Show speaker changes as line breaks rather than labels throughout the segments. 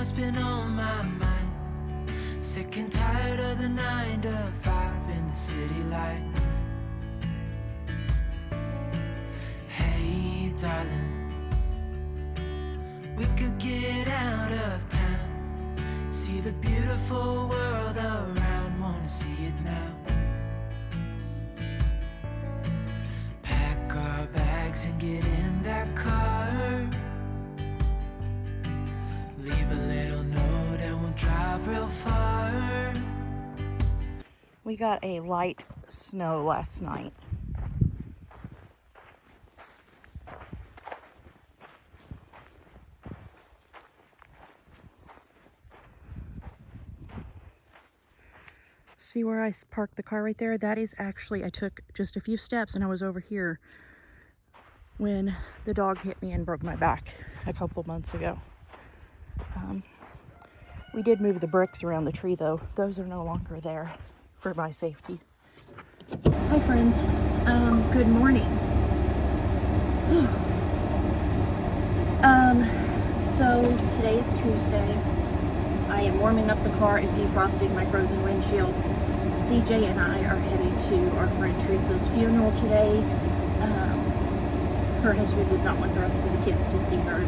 what's been on my mind. Sick and tired of the 9 to 5 in the city light. Hey, darling, we could get out of town, see the beautiful world around, wanna see it now. Pack our bags and get in that car, leave a little note and we'll drive real far.
We got a light snow last night. See where I parked the car right there? That is actually, I took just a few steps and I was over here when the dog hit me and broke my back a couple months ago. We did move the bricks around the tree though. Those are no longer there for my safety. Hi friends, good morning. So today's Tuesday. I am warming up the car and defrosting my frozen windshield. CJ and I are headed to our friend Teresa's funeral today. Her husband did not want the rest of the kids to see her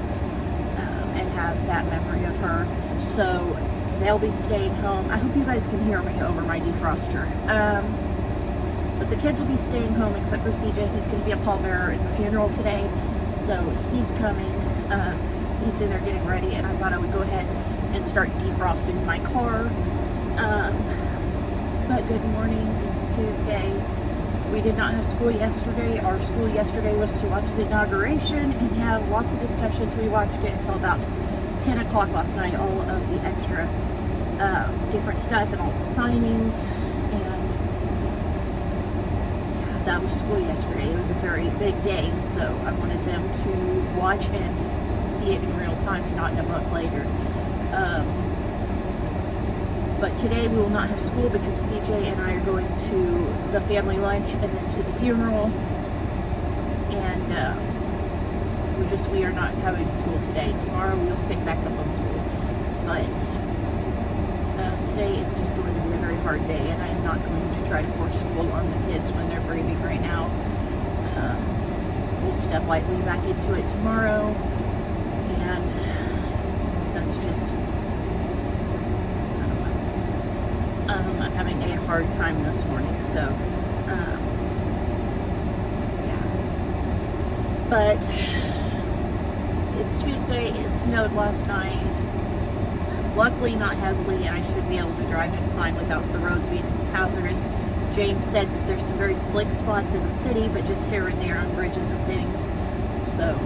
and have that memory of her. So they'll be staying home. I hope you guys can hear me over my defroster. But the kids will be staying home except for CJ. He's going to be a pallbearer in the funeral today. So he's coming. He's in there getting ready, and I thought I would go ahead and start defrosting my car. But good morning, it's Tuesday. We did not have school yesterday. Our school yesterday was to watch the inauguration and have lots of discussions. We watched it until about 10 o'clock last night, all of the extra different stuff and all the signings. And yeah, that was school yesterday. It was a very big day, so I wanted them to watch and see it in real time and not in a book later. But today we will not have school because CJ and I are going to the family lunch and then to the funeral. And we are not having school today. Tomorrow we will pick back up on school. But today is just going to be a very hard day, and I am not going to try to force school on the kids when they're breathing right now. We'll step lightly back into it tomorrow. And that's just... I'm having a hard time this morning, so yeah. But it's Tuesday. It snowed last night. Luckily, not heavily, and I should be able to drive just fine without the roads being hazardous. James said that there's some very slick spots in the city, but just here and there on bridges and things. So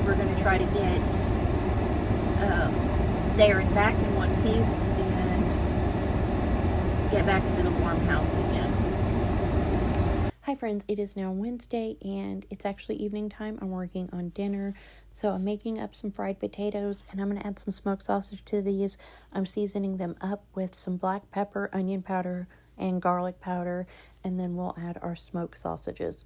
we're going to try to get there and back in one piece and get back into the warm house again. Hi friends, it is now Wednesday and it's actually evening time. I'm working on dinner, so I'm making up some fried potatoes and I'm going to add some smoked sausage to these. I'm seasoning them up with some black pepper, onion powder, and garlic powder, and then we'll add our smoked sausages.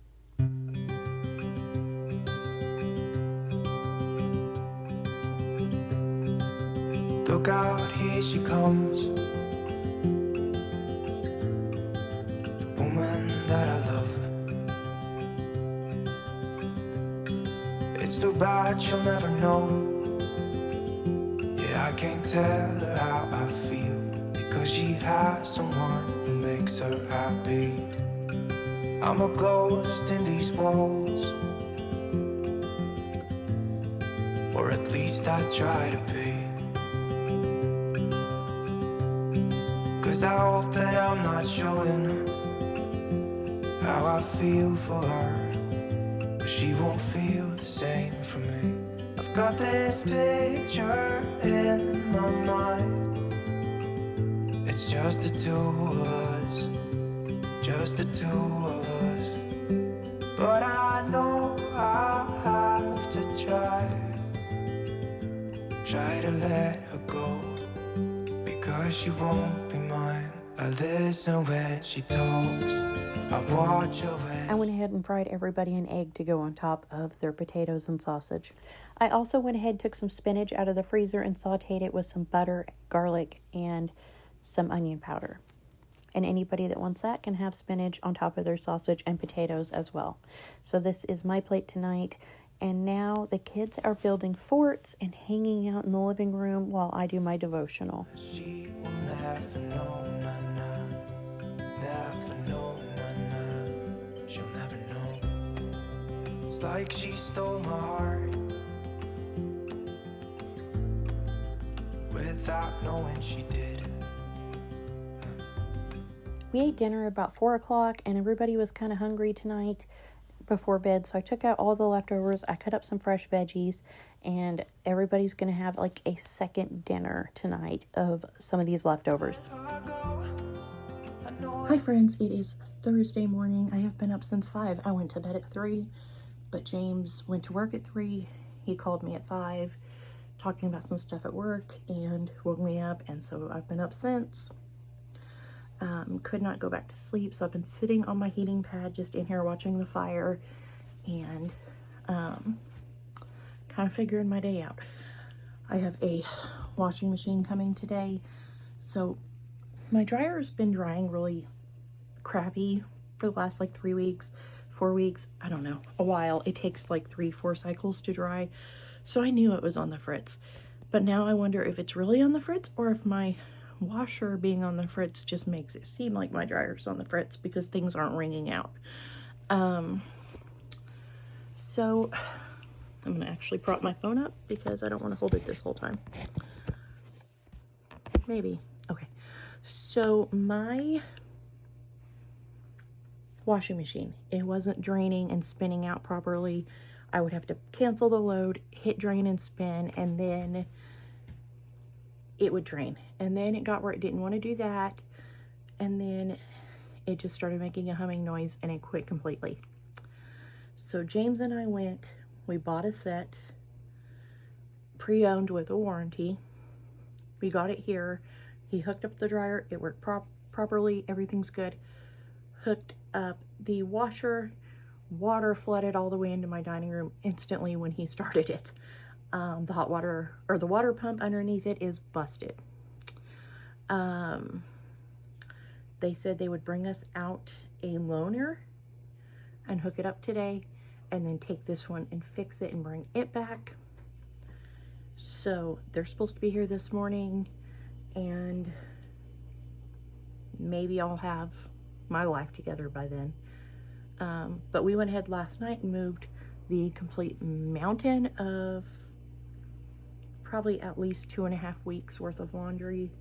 Look out, here she comes, the woman that I love. It's too bad she'll never know. Yeah, I can't tell her how I feel, because she has someone who makes her happy. I'm a ghost in these walls, or at least I try to be. 'Cause I hope that I'm not showing how I feel for her, but she won't feel the same for me. I've got this picture in my mind. It's just the two of us, just the two of us. But I know I have to try to let her go, because she won't be mine. I listen when she talks, I watch your ways.
I went ahead and fried everybody an egg to go on top of their potatoes and sausage. I also went ahead and took some spinach out of the freezer and sauteed it with some butter, garlic, and some onion powder. And anybody that wants that can have spinach on top of their sausage and potatoes as well. So this is my plate tonight. And now the kids are building forts and hanging out in the living room while I do my devotional.
She will never know, never know, she'll never know. It's like she stole my heart without knowing she did.
We ate dinner about 4 o'clock and everybody was kind of hungry tonight before bed. So I took out all the leftovers. I cut up some fresh veggies and everybody's going to have like a second dinner tonight of some of these leftovers. Hi friends, it is Thursday morning. I have been up since 5. I went to bed at 3, but James went to work at 3. He called me at 5 talking about some stuff at work and woke me up, and so I've been up since. Could not go back to sleep, so I've been sitting on my heating pad just in here watching the fire and kind of figuring my day out. I have a washing machine coming today, so my dryer has been drying really crappy for the last like 3 weeks, 4 weeks, I don't know, a while. It takes like 3-4 cycles to dry, so I knew it was on the fritz. But now I wonder if it's really on the fritz or if my washer being on the fritz just makes it seem like my dryer's on the fritz because things aren't wringing out. So I'm gonna actually prop my phone up because I don't want to hold it this whole time. Maybe. Okay. So my washing machine, it wasn't draining and spinning out properly. I would have to cancel the load, hit drain and spin, and then it would drain. And then it got where it didn't want to do that, and then it just started making a humming noise and it quit completely. So James and I we bought a set pre-owned with a warranty. We got it here. He hooked up the dryer, it worked properly, everyth's good. Hooked up the washer, water flooded all the way into my dining room instantly when he started it. The hot water, or the water pump underneath it, is busted. They said they would bring us out a loaner and hook it up today, and then take this one and fix it and bring it back. So they're supposed to be here this morning, and maybe I'll have my life together by then. But we went ahead last night and moved the complete mountain of probably at least 2.5 weeks worth of laundry.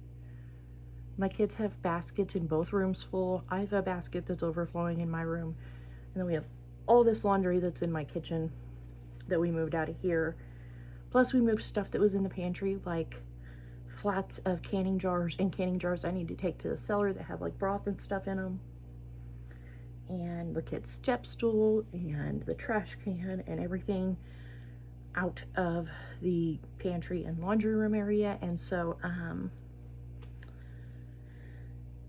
My kids have baskets in both rooms full. I have a basket that's overflowing in my room, and then we have all this laundry that's in my kitchen that we moved out of here. Plus we moved stuff that was in the pantry, like flats of canning jars and canning jars I need to take to the cellar that have like broth and stuff in them, and the kids' step stool and the trash can and everything out of the pantry and laundry room area. And so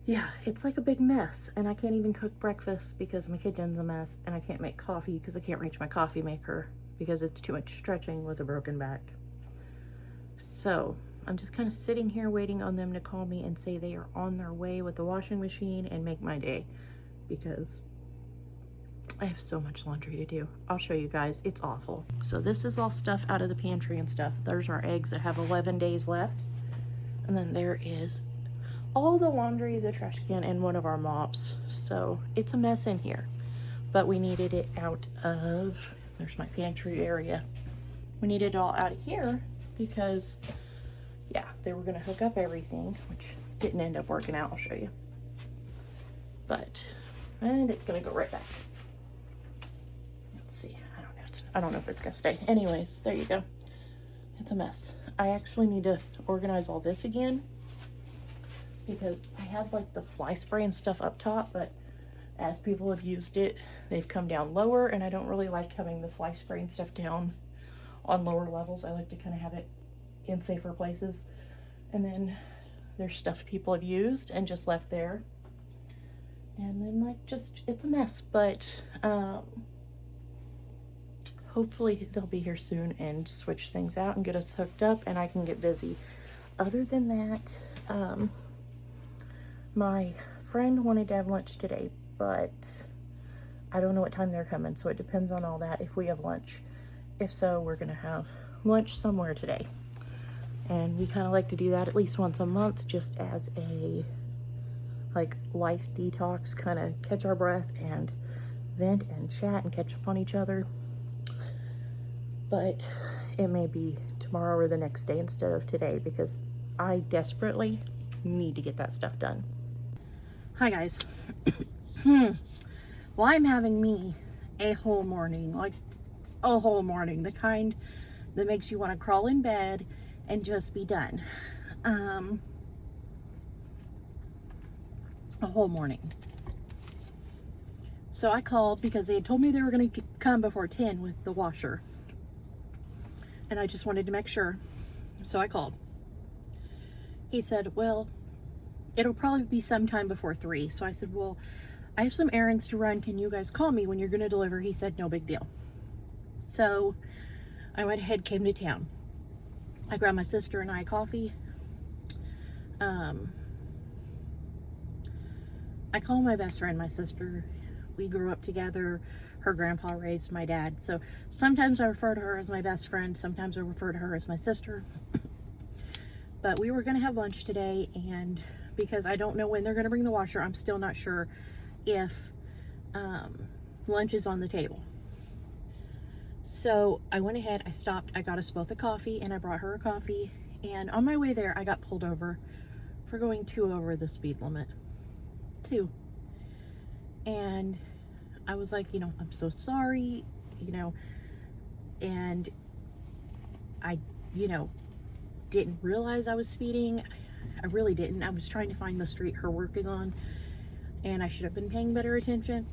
yeah, it's like a big mess, and I can't even cook breakfast because my kitchen's a mess, and I can't make coffee because I can't reach my coffee maker because it's too much stretching with a broken back. So I'm just kind of sitting here waiting on them to call me and say they are on their way with the washing machine and make my day, because I have so much laundry to do. I'll show you guys. It's awful. So this is all stuff out of the pantry and stuff. There's our eggs that have 11 days left. And then there is all the laundry, the trash can, and one of our mops. So it's a mess in here. But we needed it out of, there's my pantry area. We needed it all out of here because, yeah, they were going to hook up everything, which didn't end up working out. I'll show you. But, and it's going to go right back. Let's see. I don't know if it's going to stay. Anyways, there you go. It's a mess. I actually need to organize all this again because I had like the fly spray and stuff up top, but as people have used it, they've come down lower, and I don't really like having the fly spray and stuff down on lower levels. I like to kind of have it in safer places. And then there's stuff people have used and just left there. And then, like, just, it's a mess, but hopefully they'll be here soon and switch things out and get us hooked up and I can get busy. Other than that, my friend wanted to have lunch today, but I don't know what time they're coming, so it depends on all that if we have lunch. If so, we're gonna have lunch somewhere today. And we kind of like to do that at least once a month, just as a like life detox, kind of catch our breath and vent and chat and catch up on each other. But it may be tomorrow or the next day instead of today because I desperately need to get that stuff done. Hi guys. Well, I'm having me a whole morning, like a whole morning, the kind that makes you want to crawl in bed and just be done. A whole morning. So I called because they had told me they were going to come before 10 with the washer. And I just wanted to make sure. So I called. He said, well, it'll probably be sometime before 3. So I said, well, I have some errands to run. Can you guys call me when you're going to deliver? He said, no big deal. So I went ahead, came to town. I grabbed my sister and I coffee. I call my best friend my sister. We grew up together. Her grandpa raised my dad. So sometimes I refer to her as my best friend. Sometimes I refer to her as my sister. But we were going to have lunch today, and because I don't know when they're going to bring the washer, I'm still not sure if lunch is on the table. So I went ahead, I stopped, I got us both a coffee, and I brought her a coffee. And on my way there, I got pulled over for going 2 over the speed limit. 2. And I was like, you know, I'm so sorry, you know, and I, you know, didn't realize I was speeding. I really didn't. I was trying to find the street her work is on, and I should have been paying better attention,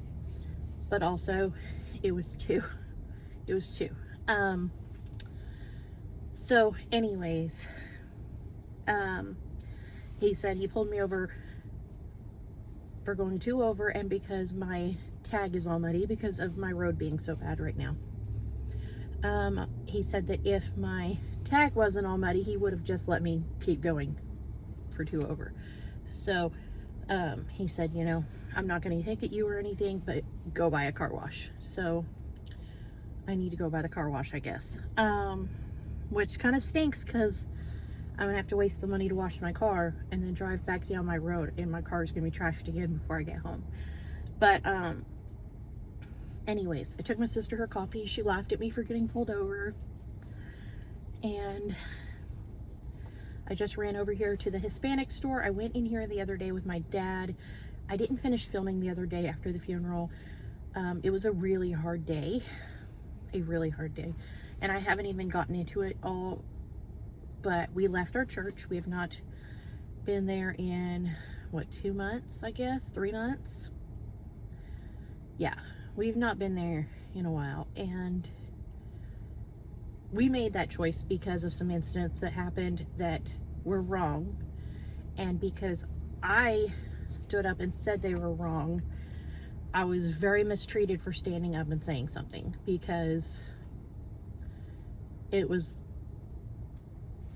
but also it was 2. It was 2. So anyways, he said he pulled me over for going 2 over, and because my tag is all muddy because of my road being so bad right now. He said that if my tag wasn't all muddy, he would have just let me keep going for 2 over. So he said, you know, I'm not going to ticket you or anything, but go buy a car wash. So I need to go buy the car wash, I guess. Which kind of stinks because I'm gonna have to waste the money to wash my car and then drive back down my road, and my car is gonna be trashed again before I get home. But anyways, I took my sister her coffee. She laughed at me for getting pulled over, and I just ran over here to the Hispanic store. I went in here the other day with my dad. I didn't finish filming the other day after the funeral. It was a really hard day, and I haven't even gotten into it all. But we left our church. We have not been there in, what, 2 months, I guess? 3 months? Yeah, we've not been there in a while. And we made that choice because of some incidents that happened that were wrong. And because I stood up and said they were wrong, I was very mistreated for standing up and saying something, because it was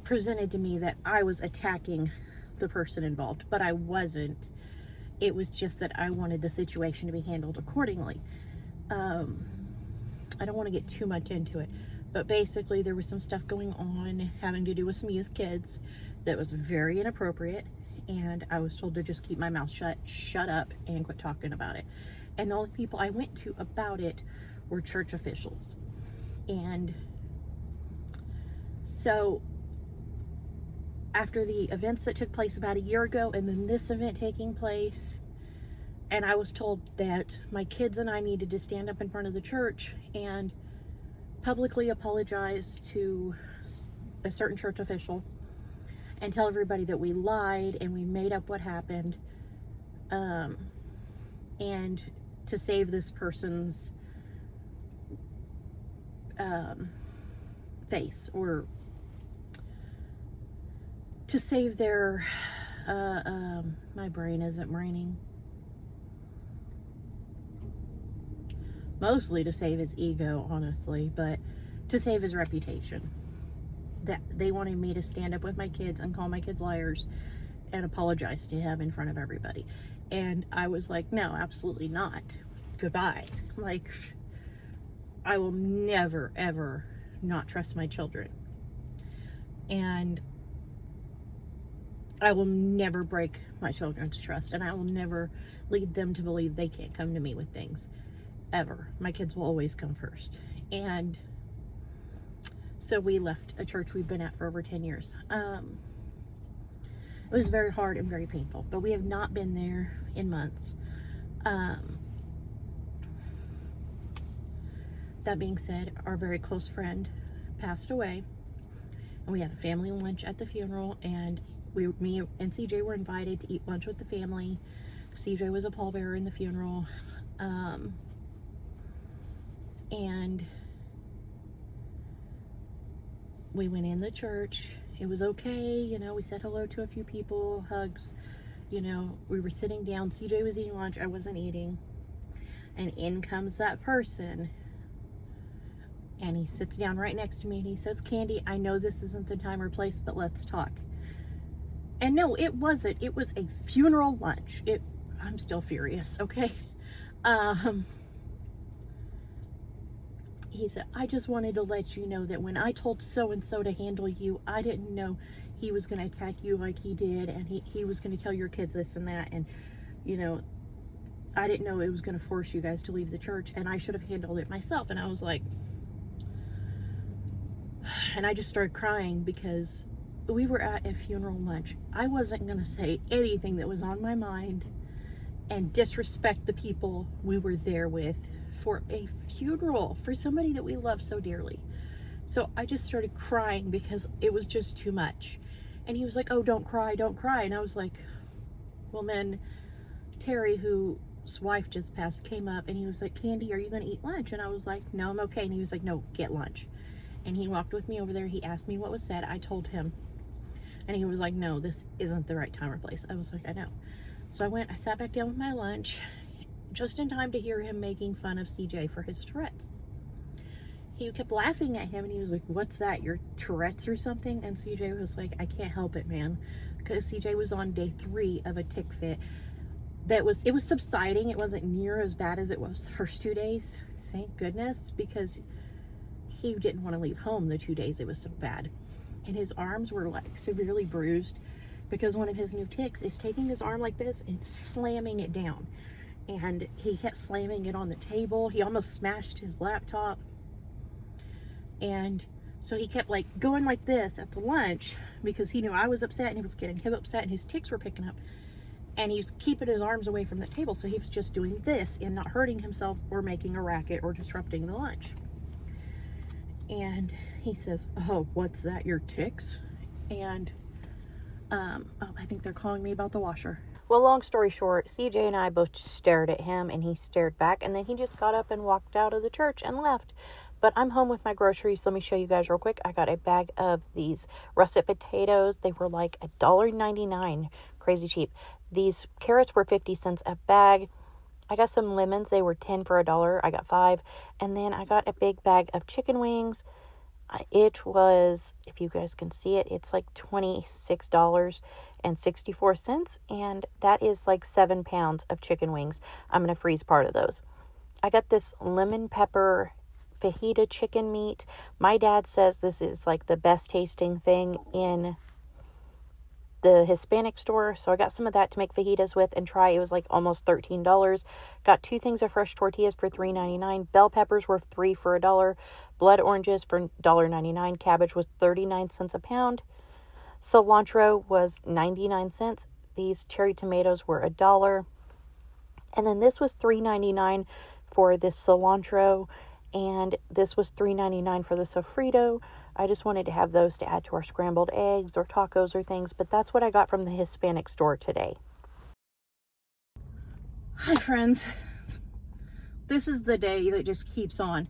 presented to me that I was attacking the person involved, but I wasn't. It was just that I wanted the situation to be handled accordingly. I don't want to get too much into it, but basically there was some stuff going on having to do with some youth kids that was very inappropriate, and I was told to just keep my mouth shut up and quit talking about it. And the only people I went to about it were church officials. And so after the events that took place about a year ago, and then this event taking place, and I was told that my kids and I needed to stand up in front of the church and publicly apologize to a certain church official and tell everybody that we lied and we made up what happened, and to save this person's face, or to save their my brain isn't braining. mostly to save his ego, honestly, but to save his reputation. That they wanted me to stand up with my kids and call my kids liars and apologize to him in front of everybody. And I was like, no, absolutely not. Goodbye. Like, I will never, ever not trust my children. And I will never break my children's trust. And I will never lead them to believe they can't come to me with things. Ever. My kids will always come first. And so we left a church we've been at for over 10 years. It was very hard and very painful, but we have not been there in months. That being said, our very close friend passed away, and we had a family lunch at the funeral, and me and CJ were invited to eat lunch with the family. CJ was a pallbearer in the funeral, and we went in the church. It was okay, you know, we said hello to a few people, hugs, you know, we were sitting down. CJ was eating lunch, I wasn't eating, and in comes that person, and he sits down right next to me, and he says, Candi, I know this isn't the time or place, but let's talk. And no, it wasn't. It was a funeral lunch. I'm still furious, okay? He said, I just wanted to let you know that when I told so-and-so to handle you, I didn't know he was going to attack you like he did, and he was going to tell your kids this and that, and, you know, I didn't know it was going to force you guys to leave the church, and I should have handled it myself. And I was like, and I just started crying because we were at a funeral lunch. I wasn't going to say anything that was on my mind and disrespect the people we were there with for a funeral for somebody that we love so dearly. So I just started crying because it was just too much. And he was like, oh, don't cry, don't cry. And I was like, well, then Terry, whose wife just passed, came up, and he was like, Candi, are you going to eat lunch? And I was like, no, I'm okay. And he was like, no, get lunch. And he walked with me over there. He asked me what was said. I told him, and he was like, no, this isn't the right time or place. I was like, I know. So I sat back down with my lunch just in time to hear him making fun of CJ for his Tourette's. He kept laughing at him, and he was like, what's that, your Tourette's or something? And CJ was like, I can't help it, man. Because CJ was on day 3 of a tick fit. It was subsiding. It wasn't near as bad as it was the first 2 days. Thank goodness, because he didn't want to leave home the 2 days it was so bad. And his arms were like severely bruised because one of his new ticks is taking his arm like this and slamming it down. And he kept slamming it on the table. He almost smashed his laptop. And so he kept like going like this at the lunch because he knew I was upset and he was getting him upset, and his ticks were picking up. And he was keeping his arms away from the table, so he was just doing this and not hurting himself or making a racket or disrupting the lunch. And he says, oh, what's that, your ticks? And I think they're calling me about the washer. Well, long story short, CJ and I both stared at him, and he stared back, and then he just got up and walked out of the church and left. But I'm home with my groceries. Let me show you guys real quick. I got a bag of these russet potatoes. They were like $1.99, crazy cheap. These carrots were 50 cents a bag. I got some lemons. They were 10 for $1. I got 5. And then I got a big bag of chicken wings. It was, if you guys can see it, it's like $26.64. And that is like 7 pounds of chicken wings. I'm going to freeze part of those. I got this lemon pepper fajita chicken meat. My dad says this is like the best tasting thing in the Hispanic store, so I got some of that to make fajitas with and try. It was like almost $13. Got 2 things of fresh tortillas for $3.99. Bell peppers were 3 for $1. Blood oranges for $1.99. Cabbage was 39 cents a pound. Cilantro was 99 cents. These cherry tomatoes were $1. And then this was $3.99 for this cilantro, and this was $3.99 for the sofrito. I just wanted to have those to add to our scrambled eggs or tacos or things, but that's what I got from the Hispanic store today. Hi, friends. This is the day that just keeps on.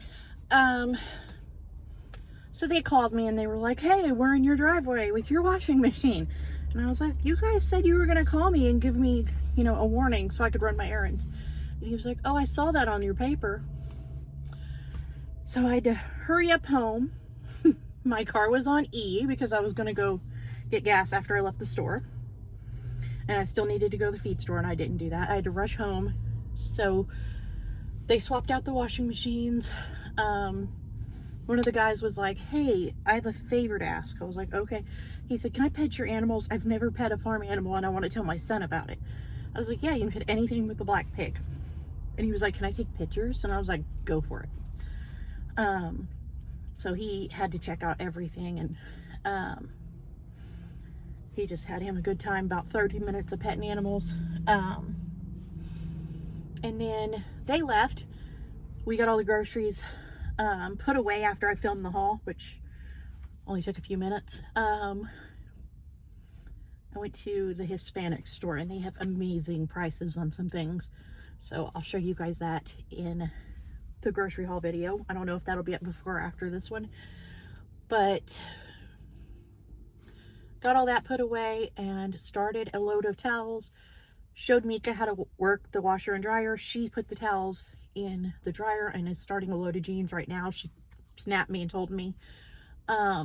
So they called me and they were like, hey, we're in your driveway with your washing machine. And I was like, you guys said you were going to call me and give me, a warning so I could run my errands. And he was like, oh, I saw that on your paper. So I had to hurry up home. My car was on E because I was going to go get gas after I left the store. And I still needed to go to the feed store, and I didn't do that. I had to rush home. So they swapped out the washing machines. One of the guys was like, hey, I have a favor to ask. I was like, okay. He said, can I pet your animals? I've never pet a farm animal, and I want to tell my son about it. I was like, yeah, you can pet anything with the black pig. And he was like, can I take pictures? And I was like, go for it. So he had to check out everything, and he just had him a good time, about 30 minutes of petting animals. And then they left. We got all the groceries put away after I filmed the haul, which only took a few minutes. I went to the Hispanic store, and they have amazing prices on some things. So I'll show you guys that in the grocery haul video. I don't know if that'll be up before or after this one, but got all that put away and started a load of towels. Showed Mika how to work the washer and dryer. She put the towels in the dryer and is starting a load of jeans right now. She snapped me and told me. I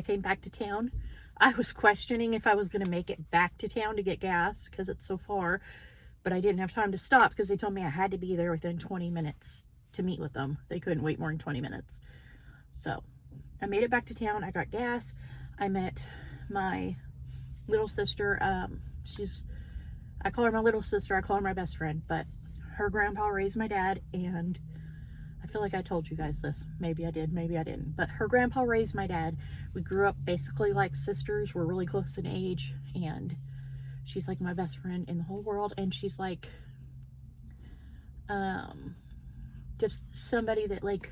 came back to town. I was questioning if I was going to make it back to town to get gas because it's so far, but I didn't have time to stop because they told me I had to be there within 20 minutes to meet with them. They couldn't wait more than 20 minutes. So I made it back to town. I got gas. I met my little sister. I call her my little sister. I call her my best friend, but her grandpa raised my dad, and I feel like I told you guys this. Maybe I did, maybe I didn't. But her grandpa raised my dad. We grew up basically like sisters. We're really close in age, and she's like my best friend in the whole world. And she's like, just somebody that, like,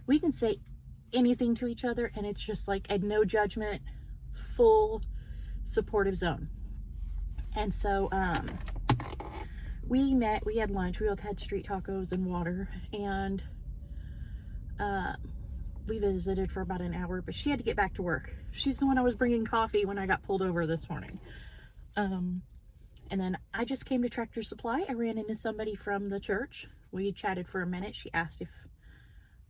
we can say anything to each other, and it's just like a no judgment, full supportive zone. And so we met, we had lunch, we both had street tacos and water, and we visited for about an hour, but she had to get back to work. She's the one I was bringing coffee when I got pulled over this morning. And then I just came to Tractor Supply. I ran into somebody from the church. We chatted for a minute. She asked if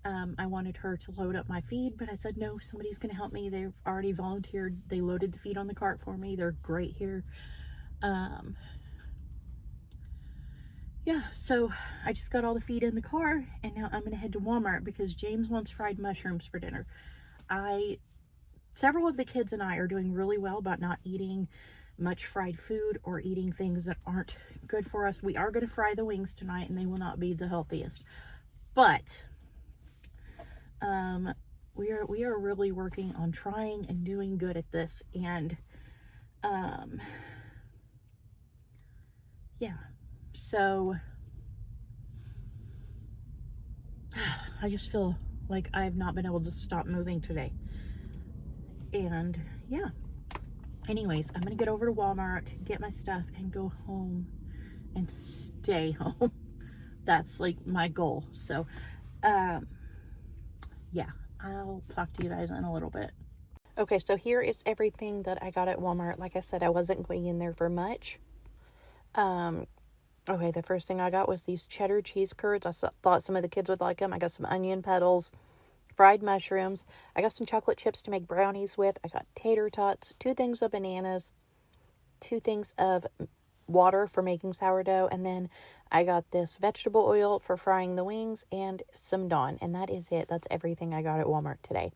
I wanted her to load up my feed, but I said no, somebody's going to help me. They've already volunteered. They loaded the feed on the cart for me. They're great here. Yeah, so I just got all the feed in the car, and now I'm going to head to Walmart because James wants fried mushrooms for dinner. Several of the kids and I are doing really well about not eating much fried food or eating things that aren't good for us. We are going to fry the wings tonight, and they will not be the healthiest, but we are really working on trying and doing good at this. And yeah, so I just feel like I've not been able to stop moving today. And yeah, anyways, I'm gonna get over to Walmart, get my stuff, and go home and stay home. That's like my goal. So yeah, I'll talk to you guys in a little bit. Okay, so here is everything that I got at Walmart. Like I said, I wasn't going in there for much. Okay, the first thing I got was these cheddar cheese curds. I thought some of the kids would like them. I got some onion petals, fried mushrooms. I got some chocolate chips to make brownies with. I got tater tots, 2 things of bananas, 2 things of water for making sourdough, and then I got this vegetable oil for frying the wings and some Dawn, and that is it. That's everything I got at Walmart today.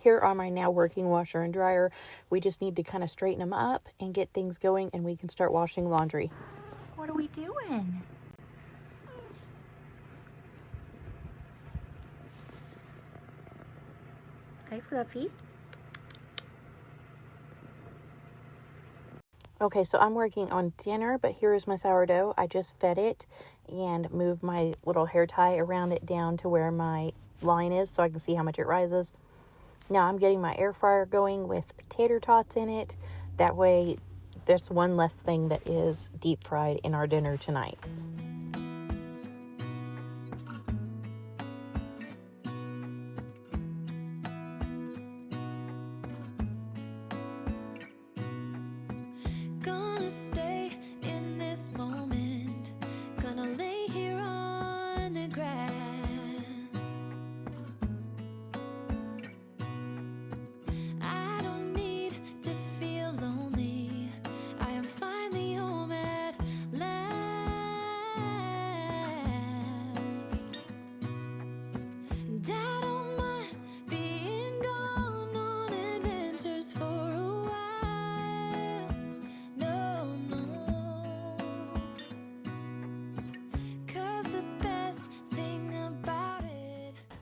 Here are my now working washer and dryer. We just need to kind of straighten them up and get things going, and we can start washing laundry. What are we doing? Hi, Fluffy. Okay, so I'm working on dinner, but here is my sourdough. I just fed it and moved my little hair tie around it down to where my line is so I can see how much it rises. Now I'm getting my air fryer going with tater tots in it. That way there's one less thing that is deep fried in our dinner tonight.
Gonna stay in this moment.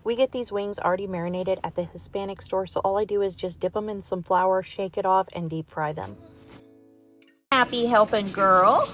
We get these wings already marinated at the Hispanic store, so all I do is just dip them in some flour, shake it off, and deep fry them. Happy helping girl.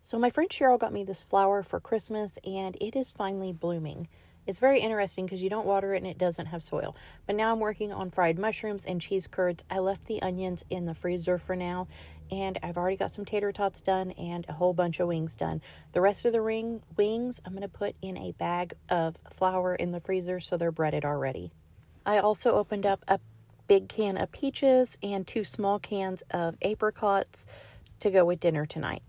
So my friend Cheryl got me this flower for Christmas, and it is finally blooming. It's very interesting because you don't water it and it doesn't have soil. But now I'm working on fried mushrooms and cheese curds. I left the onions in the freezer for now, and I've already got some tater tots done and a whole bunch of wings done. The rest of the wings I'm going to put in a bag of flour in the freezer so they're breaded already. I also opened up a big can of peaches and 2 small cans of apricots to go with dinner tonight.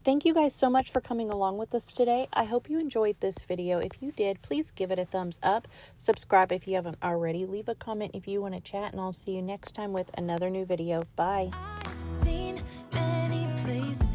Thank you guys so much for coming along with us today. I hope you enjoyed this video. If you did, please give it a thumbs up. Subscribe if you haven't already. Leave a comment if you want to chat, and I'll see you next time with another new video. Bye.
I've seen many places.